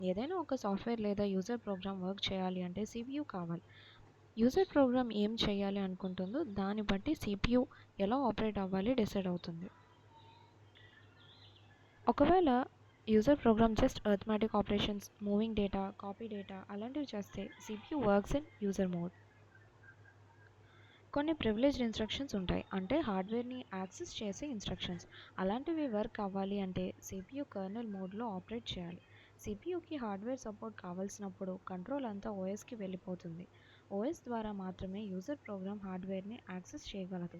ఏదైనా ఒక సాఫ్ట్వేర్ లేదా యూజర్ ప్రోగ్రామ్ వర్క్ చేయాలి అంటే CPU కావాలి. యూజర్ ప్రోగ్రామ్ ఏం చేయాలి అనుకుంటుందో దాన్ని బట్టి CPU ఎలా ఆపరేట్ అవ్వాలి డిసైడ్ అవుతుంది. ఒకవేళ user program just arithmetic operations, moving data, copy data అలాంటివి చేస్తే CPU works in user mode. కొన్ని ప్రివిలేజ్డ్ ఇన్స్ట్రక్షన్స్ ఉంటాయి, అంటే హార్డ్వేర్ని యాక్సెస్ చేసే ఇన్స్ట్రక్షన్స్. అలాంటివి వర్క్ అవ్వాలి అంటే CPU కర్నల్ మోడ్లో ఆపరేట్ చేయాలి. CPUకి హార్డ్వేర్ సపోర్ట్ కావాల్సినప్పుడు కంట్రోల్ అంతా OSకి వెళ్ళిపోతుంది. OS ద్వారా మాత్రమే యూజర్ ప్రోగ్రామ్ హార్డ్వేర్ని యాక్సెస్ చేయగలదు.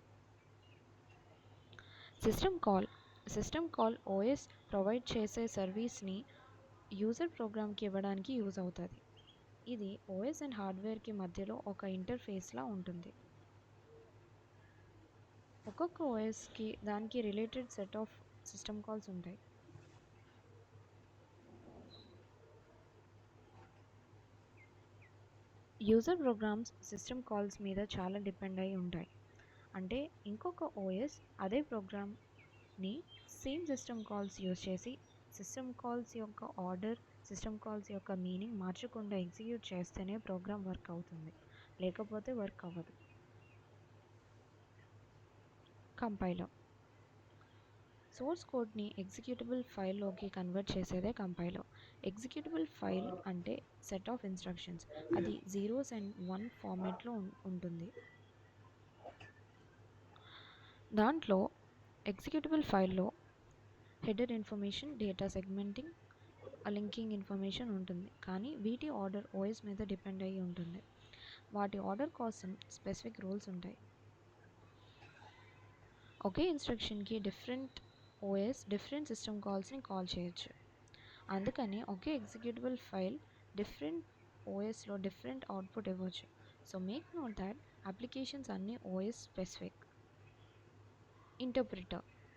సిస్టమ్ కాల్ OS ప్రొవైడ్ చేసే సర్వీస్ని యూజర్ ప్రోగ్రామ్కి ఇవ్వడానికి యూజ్ అవుతుంది. ఇది OS అండ్ హార్డ్వేర్కి మధ్యలో ఒక ఇంటర్ఫేస్లా ఉంటుంది. ఒక్కొక్క OSకి దానికి related set of system calls ఉంటాయి. యూజర్ ప్రోగ్రామ్స్ సిస్టమ్ కాల్స్ మీద చాలా డిపెండ్ అయి ఉంటాయి. అంటే ఇంకొక OS అదే ప్రోగ్రామ్ని సేమ్ సిస్టమ్ కాల్స్ యూజ్ చేసి సిస్టమ్ కాల్స్ యొక్క ఆర్డర్, సిస్టమ్ కాల్స్ యొక్క మీనింగ్ మార్చకుండా ఎగ్జిక్యూట్ చేస్తేనే ప్రోగ్రామ్ వర్క్ అవుతుంది, లేకపోతే వర్క్ అవ్వదు. కంపైలర్ సోర్స్ కోడ్ని ఎగ్జిక్యూటబుల్ ఫైల్లోకి కన్వర్ట్ చేసేదే కంపైలర్. ఎగ్జిక్యూటబుల్ ఫైల్ అంటే సెట్ ఆఫ్ ఇన్స్ట్రక్షన్స్. అది 0s and 1 ఫార్మాట్లో ఉంటుంది. దాంట్లో ఎగ్జిక్యూటబుల్ ఫైల్లో header information, data సెగ్మెంటింగ్, linking information ఉంటుంది. కానీ వీటి ఆర్డర్ OS మీద డిపెండ్ అయ్యి ఉంటుంది. వాటి ఆర్డర్ కోసం స్పెసిఫిక్ రూల్స్ ఉంటాయి. ఒకే ఇన్స్ట్రక్షన్కి డిఫరెంట్ OS డిఫరెంట్ సిస్టమ్ కాల్స్ని కాల్ చేయొచ్చు. అందుకని ఒకే ఎగ్జిక్యూటబుల్ ఫైల్ డిఫరెంట్ OSలో డిఫరెంట్ అవుట్పుట్ ఇవ్వచ్చు. So make note that applications అన్నీ OS స్పెసిఫిక్.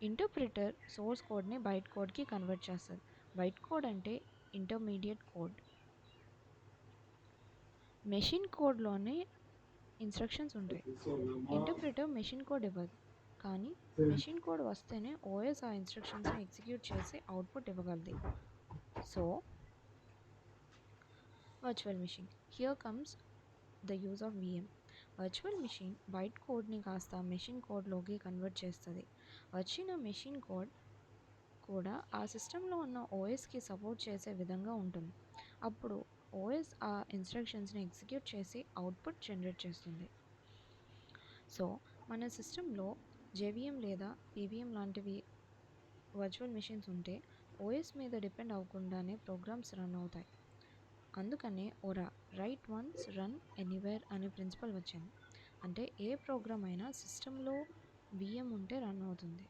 ఇంటర్ప్రిటర్ సోర్స్ కోడ్ని బైట్ కోడ్కి కన్వర్ట్ చేస్తుంది. బైట్ కోడ్ అంటే ఇంటర్మీడియట్ కోడ్. మెషిన్ కోడ్లోనే ఇన్స్ట్రక్షన్స్ ఉంటాయి. ఇంటర్ప్రిటర్ మెషిన్ కోడ్ ఇవ్వదు, కానీ మెషిన్ కోడ్ వస్తేనే OS ఆ ఇన్స్ట్రక్షన్స్ని ఎగ్జిక్యూట్ చేసి అవుట్పుట్ ఇవ్వగలది. So virtual machine, here comes the use of VM. Virtual machine byte కోడ్ని కాస్త మెషిన్ కోడ్లోకి కన్వర్ట్ చేస్తుంది. వచ్చిన మెషిన్ కోడ్ కూడా ఆ సిస్టంలో ఉన్న OSకి సపోర్ట్ చేసే విధంగా ఉంటుంది. అప్పుడు OS ఆ ఇన్స్ట్రక్షన్స్ని ఎగ్జిక్యూట్ చేసి అవుట్పుట్ జనరేట్ చేస్తుంది. సో మన సిస్టంలో JVM లేదా PVM లాంటివి వర్చువల్ మిషన్స్ ఉంటే OS మీద డిపెండ్ అవ్వకుండానే ప్రోగ్రామ్స్ రన్ అవుతాయి. అందుకనే ORA, right once run anywhere అనే ప్రిన్సిపల్ వచ్చింది. అంటే ఏ ప్రోగ్రామ్ అయినా సిస్టంలో VM ఉంటే రన్ అవుతుంది.